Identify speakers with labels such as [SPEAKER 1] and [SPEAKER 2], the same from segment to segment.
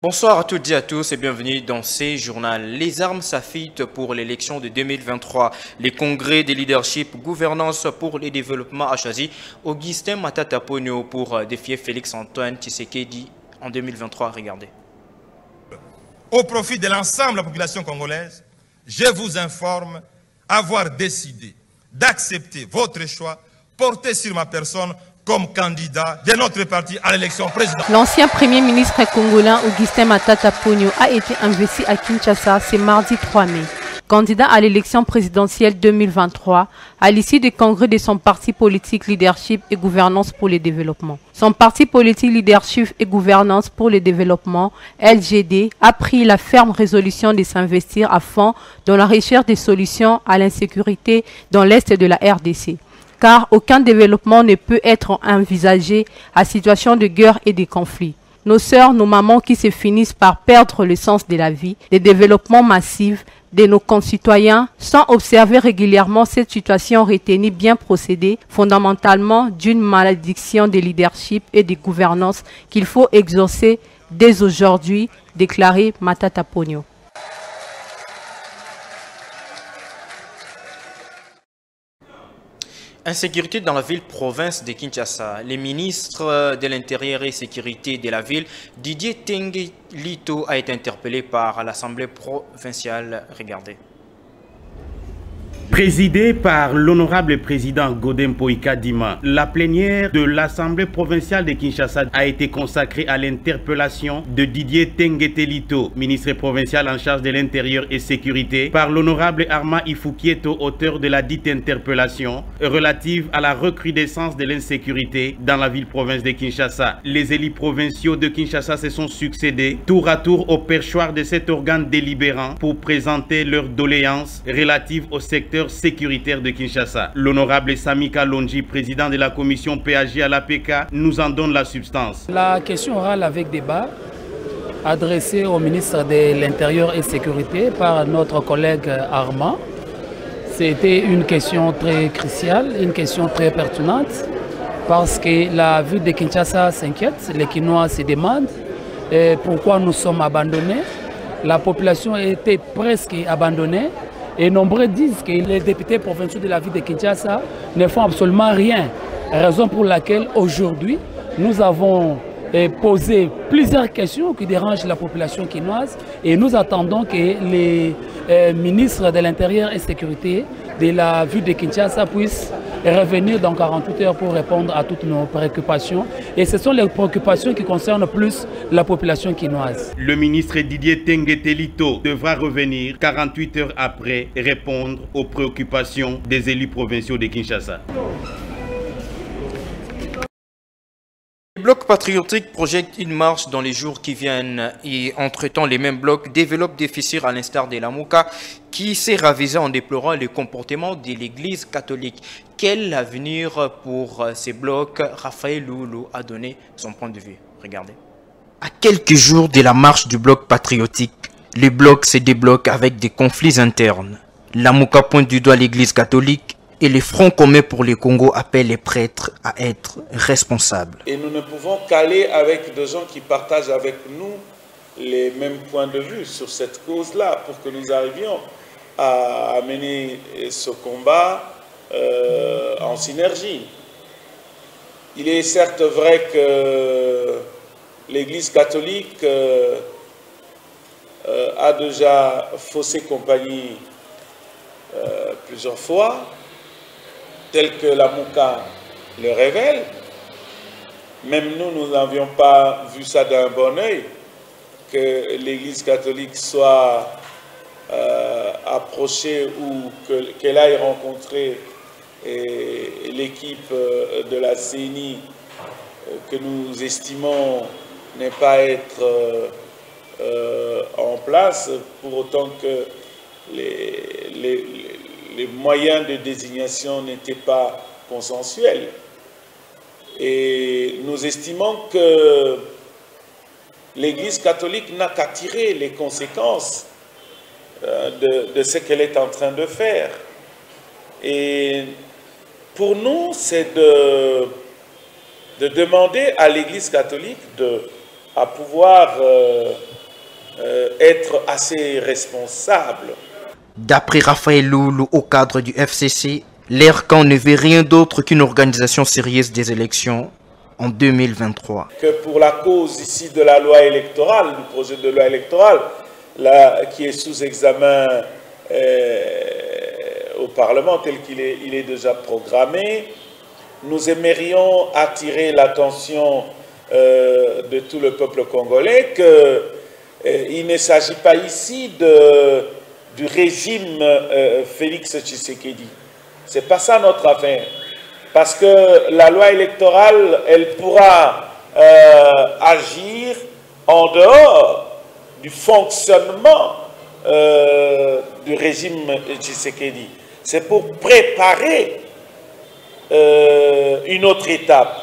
[SPEAKER 1] Bonsoir à toutes et à tous et bienvenue dans ce journal. Les armes s'affûtent pour l'élection de 2023. Les congrès des leadership gouvernance pour le développement a choisi Augustin Matata Ponyo pour défier Félix-Antoine Tshisekedi en 2023. Regardez.
[SPEAKER 2] Au profit de l'ensemble de la population congolaise, je vous informe avoir décidé d'accepter votre choix porté sur ma personne comme candidat de notre parti à l'élection présidentielle.
[SPEAKER 3] L'ancien premier ministre congolais Augustin Matata Ponyo a été investi à Kinshasa ce mardi 3 mai. Candidat à l'élection présidentielle 2023, à l'issue du congrès de son parti politique Leadership et Gouvernance pour le Développement. Son parti politique Leadership et Gouvernance pour le Développement, LGD, a pris la ferme résolution de s'investir à fond dans la recherche des solutions à l'insécurité dans l'est de la RDC. Car aucun développement ne peut être envisagé à situation de guerre et de conflit. Nos sœurs, nos mamans qui se finissent par perdre le sens de la vie, des développements massifs de nos concitoyens, sans observer régulièrement cette situation retenue bien procédée, fondamentalement d'une malédiction de leadership et de gouvernance qu'il faut exaucer dès aujourd'hui, déclaré Matata Ponyo.
[SPEAKER 1] Insécurité dans la ville-province de Kinshasa. Les ministres de l'Intérieur et Sécurité de la ville, Didier Tengue Lito, a été interpellé par l'Assemblée provinciale. Regardez.
[SPEAKER 4] Présidée par l'honorable président Godem Poika Dima, la plénière de l'Assemblée provinciale de Kinshasa a été consacrée à l'interpellation de Didier Tengetelito, ministre provincial en charge de l'intérieur et sécurité, par l'honorable Arma Ifukieto, auteur de la dite interpellation relative à la recrudescence de l'insécurité dans la ville-province de Kinshasa. Les élus provinciaux de Kinshasa se sont succédés tour à tour au perchoir de cet organe délibérant pour présenter leurs doléances relatives au secteur sécuritaire de Kinshasa. L'honorable Samika Longi, président de la commission PAG à l'APK, nous en donne la substance.
[SPEAKER 5] La question orale avec débat adressée au ministre de l'Intérieur et Sécurité par notre collègue Armand, c'était une question très cruciale, une question très pertinente, parce que la ville de Kinshasa s'inquiète, les Kinois se demandent pourquoi nous sommes abandonnés. La population était presque abandonnée. Et nombreux disent que les députés provinciaux de la ville de Kinshasa ne font absolument rien. Raison pour laquelle aujourd'hui, nous avons posé plusieurs questions qui dérangent la population quinoise et nous attendons que les ministres de l'Intérieur et Sécurité de la ville de Kinshasa puissent revenir dans 48 heures pour répondre à toutes nos préoccupations. Et ce sont les préoccupations qui concernent plus la population quinoise.
[SPEAKER 4] Le ministre Didier Tengetelito devra revenir 48 heures après répondre aux préoccupations des élus provinciaux de Kinshasa.
[SPEAKER 1] Le bloc patriotique projette une marche dans les jours qui viennent et entre-temps les mêmes blocs développent des fissures à l'instar de la Mouka qui s'est ravisé en déplorant le comportement de l'église catholique. Quel avenir pour ces blocs? Raphaël Loulou a donné son point de vue. Regardez. À quelques jours de la marche du bloc patriotique, le bloc se débloque avec des conflits internes. La Mouka pointe du doigt l'église catholique et le Front commun pour le Congo appelle les prêtres à être responsables.
[SPEAKER 6] Et nous ne pouvons qu'aller avec des gens qui partagent avec nous les mêmes points de vue sur cette cause-là pour que nous arrivions à mener ce combat en synergie. Il est certes vrai que l'Église catholique a déjà faussé compagnie plusieurs fois, tel que la Mouka le révèle. Même nous n'avions pas vu ça d'un bon oeil, que l'Église catholique soit approchée ou qu'elle aille rencontrer l'équipe de la CENI que nous estimons ne pas être en place, pour autant que les moyens de désignation n'étaient pas consensuels. Et nous estimons que l'Église catholique n'a qu'à tirer les conséquences de ce qu'elle est en train de faire. Et pour nous, c'est de demander à l'Église catholique à pouvoir être assez responsable.
[SPEAKER 1] D'après Raphaël Loulou, au cadre du FCC, l'ERCAN ne veut rien d'autre qu'une organisation sérieuse des élections en 2023.
[SPEAKER 6] Que pour la cause ici de la loi électorale, du projet de loi électorale, qui est sous examen au Parlement tel qu'il est déjà programmé, nous aimerions attirer l'attention de tout le peuple congolais qu'il ne s'agit pas ici du régime Félix Tshisekedi. Ce n'est pas ça notre affaire. Parce que la loi électorale, elle pourra agir en dehors du fonctionnement du régime Tshisekedi. C'est pour préparer une autre étape,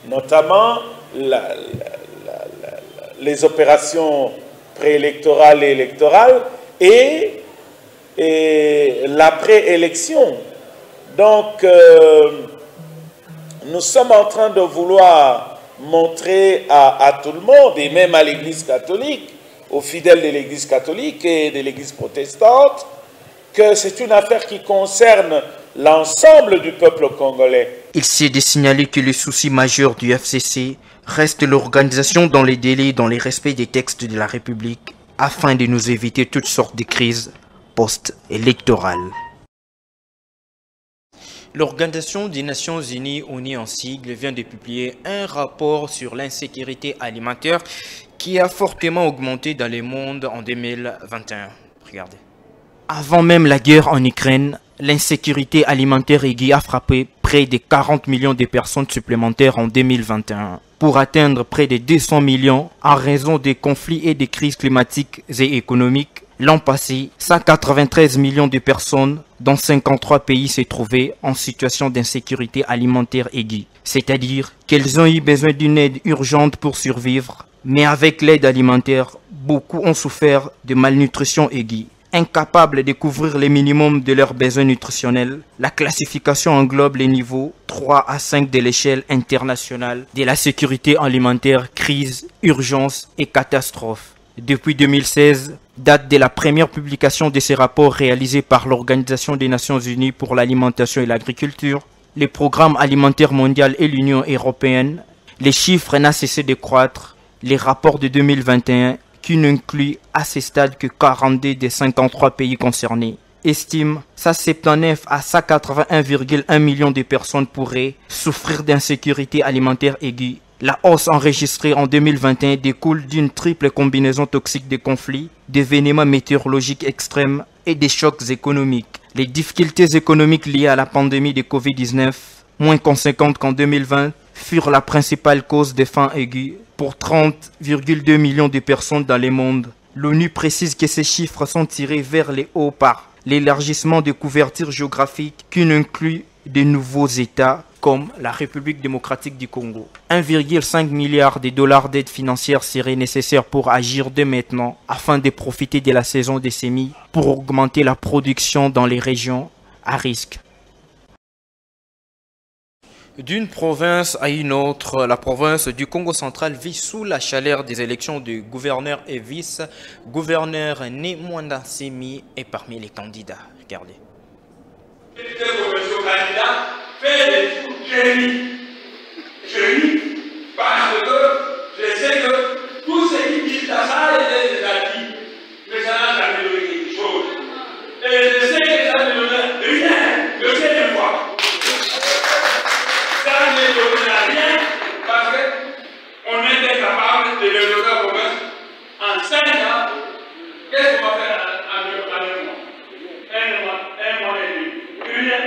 [SPEAKER 6] notamment les opérations préélectorales et électorales et l'après-élection. Donc, nous sommes en train de vouloir montrer à tout le monde, et même à l'Église catholique, aux fidèles de l'Église catholique et de l'Église protestante, que c'est une affaire qui concerne l'ensemble du peuple congolais.
[SPEAKER 1] Il s'est de signaler que le souci majeur du FCC reste l'organisation dans les délais, dans le respect des textes de la République, afin de nous éviter toutes sortes de crises post-électorales. L'Organisation des Nations Unies, ONU en sigle, vient de publier un rapport sur l'insécurité alimentaire qui a fortement augmenté dans le monde en 2021. Regardez. Avant même la guerre en Ukraine, l'insécurité alimentaire aiguë a frappé près de 40 millions de personnes supplémentaires en 2021, pour atteindre près de 200 millions en raison des conflits et des crises climatiques et économiques. L'an passé, 193 millions de personnes dans 53 pays se trouvaient en situation d'insécurité alimentaire aiguë, c'est-à-dire qu'elles ont eu besoin d'une aide urgente pour survivre, mais avec l'aide alimentaire, beaucoup ont souffert de malnutrition aiguë. Incapables de couvrir les minimums de leurs besoins nutritionnels, la classification englobe les niveaux 3 à 5 de l'échelle internationale de la sécurité alimentaire, crise, urgence et catastrophe. Depuis 2016, date de la première publication de ces rapports réalisés par l'Organisation des Nations Unies pour l'alimentation et l'agriculture, le Programme alimentaire mondial et l'Union européenne, les chiffres n'ont cessé de croître. Les rapports de 2021, qui n'incluent à ce stade que 42 des 53 pays concernés, estiment 179 à 181,1 millions de personnes pourraient souffrir d'insécurité alimentaire aiguë. La hausse enregistrée en 2021 découle d'une triple combinaison toxique de conflits, d'événements météorologiques extrêmes et des chocs économiques. Les difficultés économiques liées à la pandémie de Covid-19, moins conséquentes qu'en 2020, furent la principale cause des faim aiguës pour 30,2 millions de personnes dans le monde. L'ONU précise que ces chiffres sont tirés vers les hauts par l'élargissement des couvertures géographiques qui inclut de nouveaux États comme la République démocratique du Congo. 1,5 milliard de dollars d'aide financière serait nécessaire pour agir dès maintenant afin de profiter de la saison des semis pour augmenter la production dans les régions à risque. D'une province à une autre, la province du Congo central vit sous la chaleur des élections de gouverneur et vice-gouverneur. Mwanda Semi est parmi les candidats. Regardez.
[SPEAKER 7] Parce que je sais que tous ceux qui disent ça, ça est déjà dit, mais ça n'a jamais donné quelque chose. Et je sais que ça ne donne rien, je sais une fois. Ça ne donne rien parce qu'on était capable de développer la province en 5 ans. Qu'est-ce qu'on va faire en 1 mois? 1 mois et demi. Rien.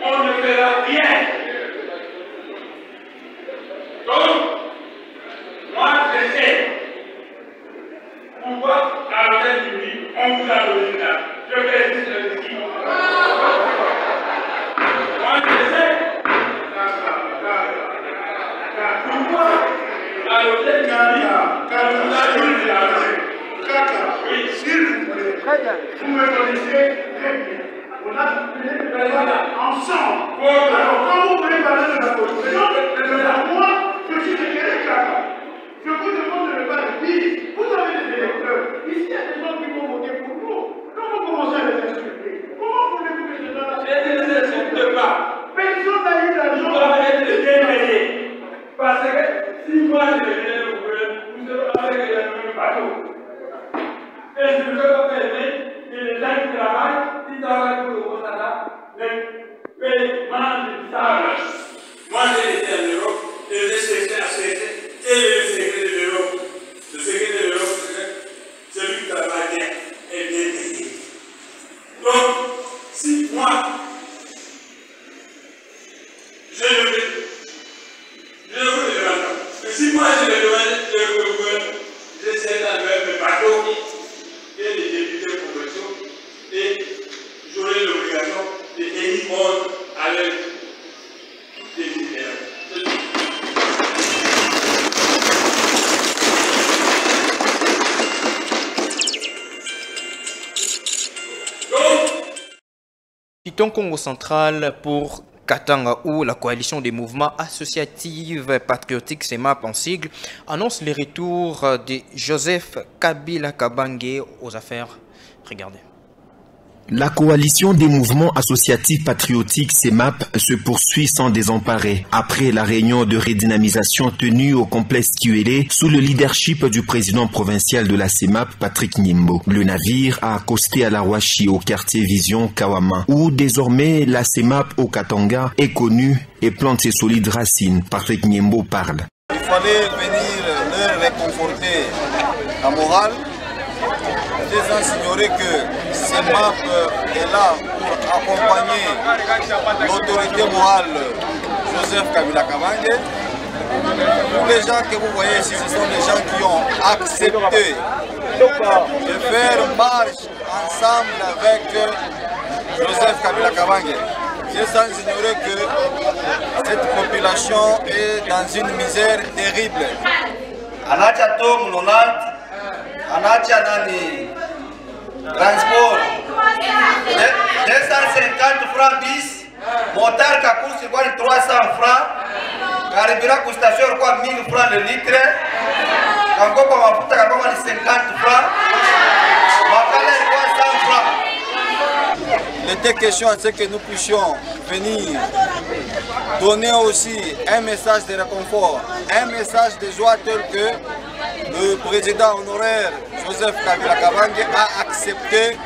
[SPEAKER 7] On ne fera rien. Donc, moi je sais pourquoi à l'hôtel du Midi, on vous a donné ça. Je vais essayer de le dire. Moi je sais pourquoi à l'hôtel du Midi, on vous a donné ça. Oui, s'il vous plaît. Très bien. Vous me connaissez très bien. On a parlé ensemble. Alors, quand vous voulez parler de la position, moi, je suis éclairé là-bas. Je vous demande de ne pas le dire. Vous avez des électeurs. Ici, il y a des gens qui vont voter pour vous. Quand vous commencez à les insulter, comment voulez-vous que ces gens-là... Je ne les insulte pas. Personne n'a eu l'argent. Vous avez été démêlé. Parce que si moi je venais au gouvernement, vous avez avec le même bateau. Et je ne peux pas permettre que les gens qui travaillent, qui travaillent pour le Rwanda, les mangent du sable. Moi j'ai été en Europe, et j'ai cherché à chercher, et le secret de l'Europe. Le secret de l'Europe, c'est celui qui travaille bien et bien payé. Donc, si moi, je le fais, si moi je le demande, j'essaie d'enlever mes bateaux et les députés provinciaux et j'aurai l'obligation de répondre avec toutes les idées.
[SPEAKER 1] Quittons Congo central pour Katanga, où la coalition des mouvements associatifs patriotiques CEMAP en sigle annonce le retour de Joseph Kabila Kabange aux affaires. Regardez.
[SPEAKER 8] La coalition des mouvements associatifs patriotiques CEMAP se poursuit sans désemparer. Après la réunion de redynamisation tenue au complexe Kiwele sous le leadership du président provincial de la CEMAP, Patrick Nyembo, le navire a accosté à la Washi au quartier Vision Kawama, où désormais la CEMAP au Katanga est connue et plante ses solides racines. Patrick Nyembo parle.
[SPEAKER 9] Il fallait venir leur réconforter la morale, sans ignorer que CEMAP est là pour accompagner l'autorité morale Joseph Kabila Kabange. Tous les gens que vous voyez ici, ce sont des gens qui ont accepté de faire marche ensemble avec Joseph Kabila Kabange. C'est sans ignorer que cette population est dans une misère terrible.
[SPEAKER 10] Transport 250 francs bis, moteur Kakou c'est quoi 300 francs, carburant pour station quoi 1000 francs le litre, Kango pour ma puta Kango 50 francs, Makala quoi 100 francs.
[SPEAKER 9] Il était question à ce que nous puissions venir donner aussi un message de réconfort, un message de joie tel que le président honoraire Joseph Kabila Kabange a accepté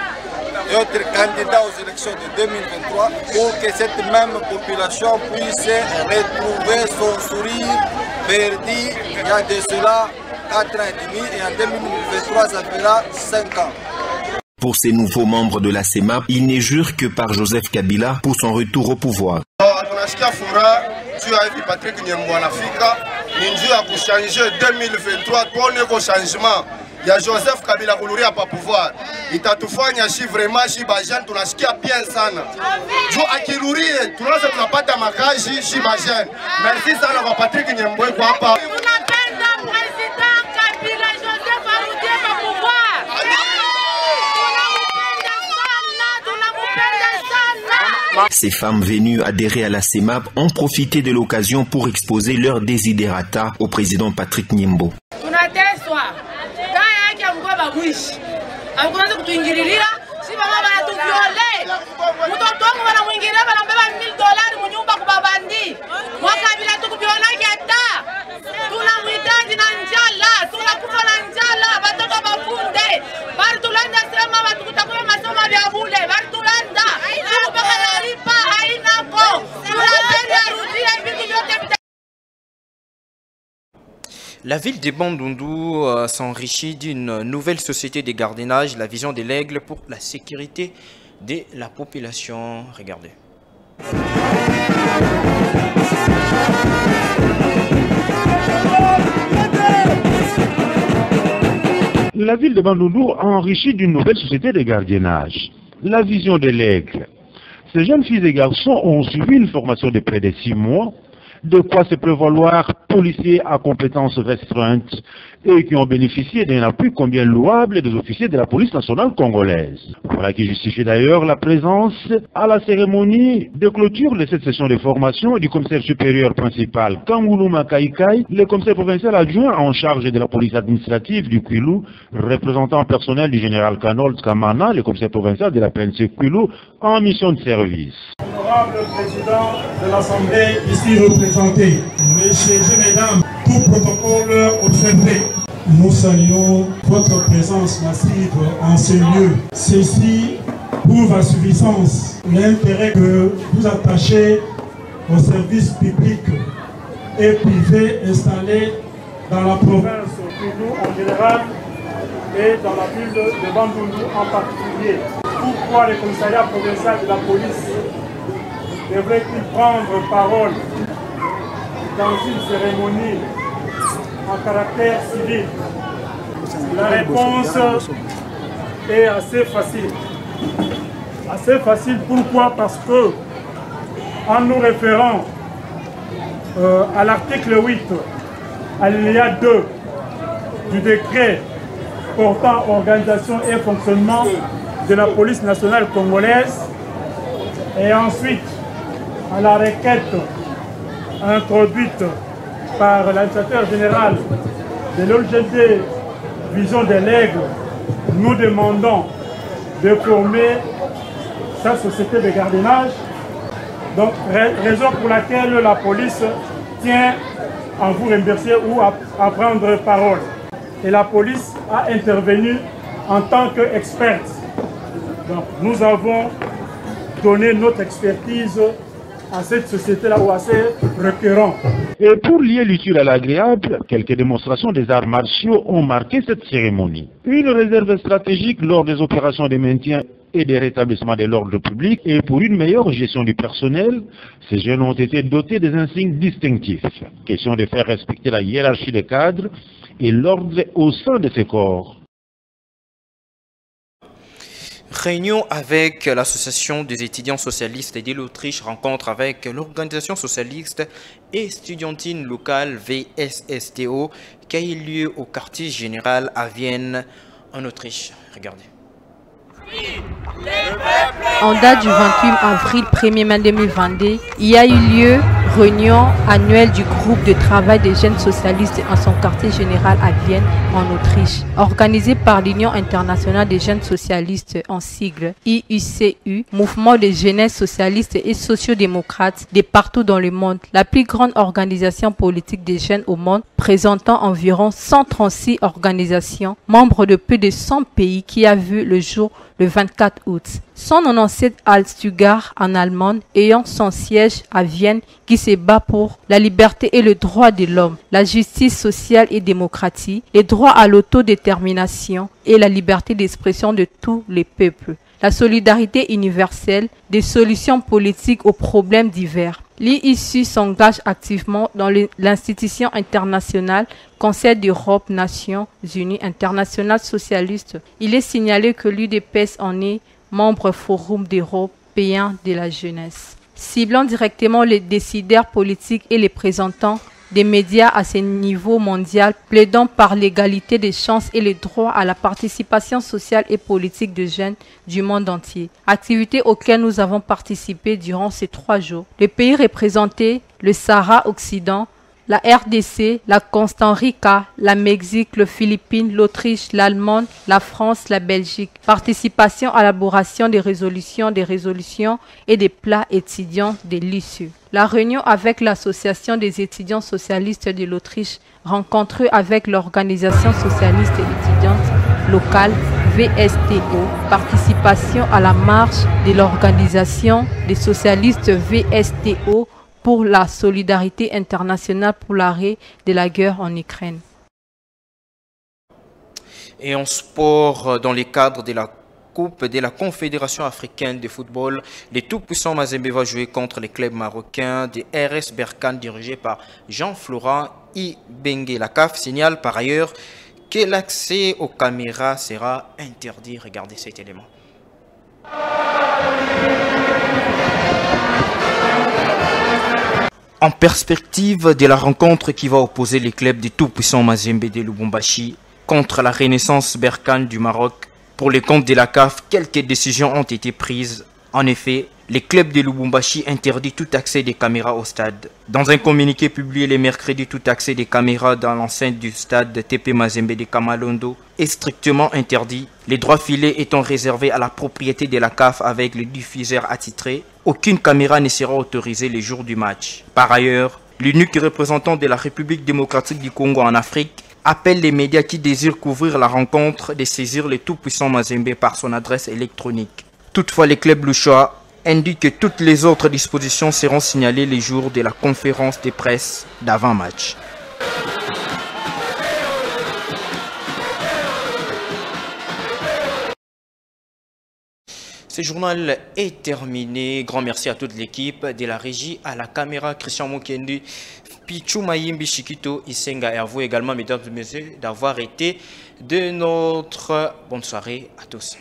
[SPEAKER 9] d'être candidat aux élections de 2023 pour que cette même population puisse retrouver son sourire perdu il y a de cela 4 ans et demi et en 2023 ça fera 5 ans.
[SPEAKER 8] Pour ces nouveaux membres de la CEMAP, il n'est jure que par Joseph Kabila pour son retour au pouvoir.
[SPEAKER 9] Tunasikia furaha juu ya hivi Patrick Nyembo anafika, ni njia ya kushanje 2023 tuone ko changement ya Joseph Kabila kuluria hapa pouvoir. Itatufanya shi vraiment shi bajani tunasikia bien sana. Juu akilurie tunaweza tunapata makazi shi bajani. Merci sana kwa Patrick Nyembo kwa hapa.
[SPEAKER 11] Tunapenda president Kabila Joseph arudie hapa pouvoir.
[SPEAKER 8] Ces femmes venues adhérer à la CEMAP ont profité de l'occasion pour exposer leurs desiderata au président Patrick Nyembo.
[SPEAKER 1] La ville de Bandundu s'enrichit d'une nouvelle société de gardiennage, la vision de l'aigle pour la sécurité de la population. Regardez.
[SPEAKER 12] La ville de Bandundu a enrichi d'une nouvelle société de gardiennage, la vision de l'aigle. Ces jeunes filles et garçons ont suivi une formation de près de 6 mois de quoi se prévaloir policiers à compétences restreintes et qui ont bénéficié d'un appui combien louable des officiers de la police nationale congolaise. Voilà qui justifie d'ailleurs la présence à la cérémonie de clôture de cette session de formation du commissaire supérieur principal Kanguluma Kaikai, le commissaire provincial adjoint en charge de la police administrative du Kwilu, représentant personnel du général Kanold Kamana, le commissaire provincial de la PNC Kwilu, en mission de service.
[SPEAKER 13] Honorable président de l'Assemblée ici représenté, messieurs et mesdames, tout protocole observé, nous saluons votre présence massive en ce lieu. Ceci prouve à suffisance l'intérêt que vous attachez aux services publics et privés installés dans la province Kwilu en général et dans la ville de Bandundu en particulier. Pourquoi le commissariat provincial de la police devrait-il prendre parole dans une cérémonie en caractère civil? La réponse est assez facile. Assez facile, pourquoi? Parce que, en nous référant à l'article 8, alinéa 2 du décret portant organisation et fonctionnement de la police nationale congolaise, et ensuite à la requête introduite par l'administrateur général de l'OLGD Vision de l'Aigle, nous demandons de former sa société de gardiennage. Donc, raison pour laquelle la police tient à vous remercier ou à prendre parole. Et la police a intervenu en tant qu'experte. Donc, nous avons donné notre expertise à cette société-là ou à ces requérants.
[SPEAKER 12] Et pour lier l'utile à l'agréable, quelques démonstrations des arts martiaux ont marqué cette cérémonie. Une réserve stratégique lors des opérations de maintien et de rétablissement de l'ordre public, et pour une meilleure gestion du personnel, ces jeunes ont été dotés des insignes distinctifs. Question de faire respecter la hiérarchie des cadres et l'ordre au sein de ces corps.
[SPEAKER 1] Réunion avec l'association des étudiants socialistes de l'Autriche, rencontre avec l'organisation socialiste et estudiantine locale VSSTO qui a eu lieu au quartier général à Vienne en Autriche. Regardez.
[SPEAKER 3] En date du 28 avril 1er mai 2022, il y a eu lieu réunion annuelle du groupe de travail des jeunes socialistes en son quartier général à Vienne, en Autriche, organisée par l'Union internationale des jeunes socialistes en sigle IUCU, mouvement de jeunesse socialiste et sociodémocrate de partout dans le monde, la plus grande organisation politique des jeunes au monde, présentant environ 136 organisations, membres de plus de 100 pays, qui a vu le jour le 24 août. 197 à Stuttgart en Allemagne, ayant son siège à Vienne, qui se bat pour la liberté et le droit de l'homme, la justice sociale et démocratique, les droits à l'autodétermination et la liberté d'expression de tous les peuples, la solidarité universelle, des solutions politiques aux problèmes divers. L'IICU s'engage activement dans l'institution internationale Conseil d'Europe, Nations Unies, International Socialiste. Il est signalé que l'UDPS en est membre Forum d'Européens de la jeunesse. Ciblant directement les décideurs politiques et les représentants des médias à ce niveau mondial, plaidant par l'égalité des chances et le droit à la participation sociale et politique de jeunes du monde entier. Activités auxquelles nous avons participé durant ces 3 jours. Les pays représentés, le Sahara Occident, la RDC, la Costa Rica, la Mexique, les Philippines, l'Autriche, l'Allemagne, la France, la Belgique. Participation à l'élaboration des résolutions et des plats étudiants de l'ISU. La réunion avec l'Association des étudiants socialistes de l'Autriche, rencontrée avec l'Organisation socialiste étudiante locale VSTO, participation à la marche de l'Organisation des socialistes VSTO pour la solidarité internationale pour l'arrêt de la guerre en Ukraine.
[SPEAKER 1] Et en sport, dans les cadres de la Coupe de la Confédération africaine de football, les tout-puissants Mazembe va jouer contre les clubs marocains de RS Berkane dirigé par Jean-Florent Ibengue. La CAF signale par ailleurs que l'accès aux caméras sera interdit. Regardez cet élément. En perspective de la rencontre qui va opposer les clubs du tout-puissant Mazembe de Lubumbashi contre la Renaissance Berkane du Maroc, pour les comptes de la CAF, quelques décisions ont été prises. En effet, les clubs de Lubumbashi interdisent tout accès des caméras au stade. Dans un communiqué publié le mercredi, tout accès des caméras dans l'enceinte du stade de TP Mazembe de Kamalondo est strictement interdit. Les droits filés étant réservés à la propriété de la CAF avec le diffuseur attitré, aucune caméra ne sera autorisée les jours du match. Par ailleurs, l'unique représentant de la République démocratique du Congo en Afrique appelle les médias qui désirent couvrir la rencontre de saisir le tout-puissant Mazembe par son adresse électronique. Toutefois, les clubs louchois indiquent que toutes les autres dispositions seront signalées les jours de la conférence de presse d'avant-match. Ce journal est terminé. Grand merci à toute l'équipe de la régie, à la caméra, Christian Mokendi, Pichou Mayimbi Chikito, Isenga et à vous également, mesdames et messieurs, d'avoir été de notre bonne soirée à tous.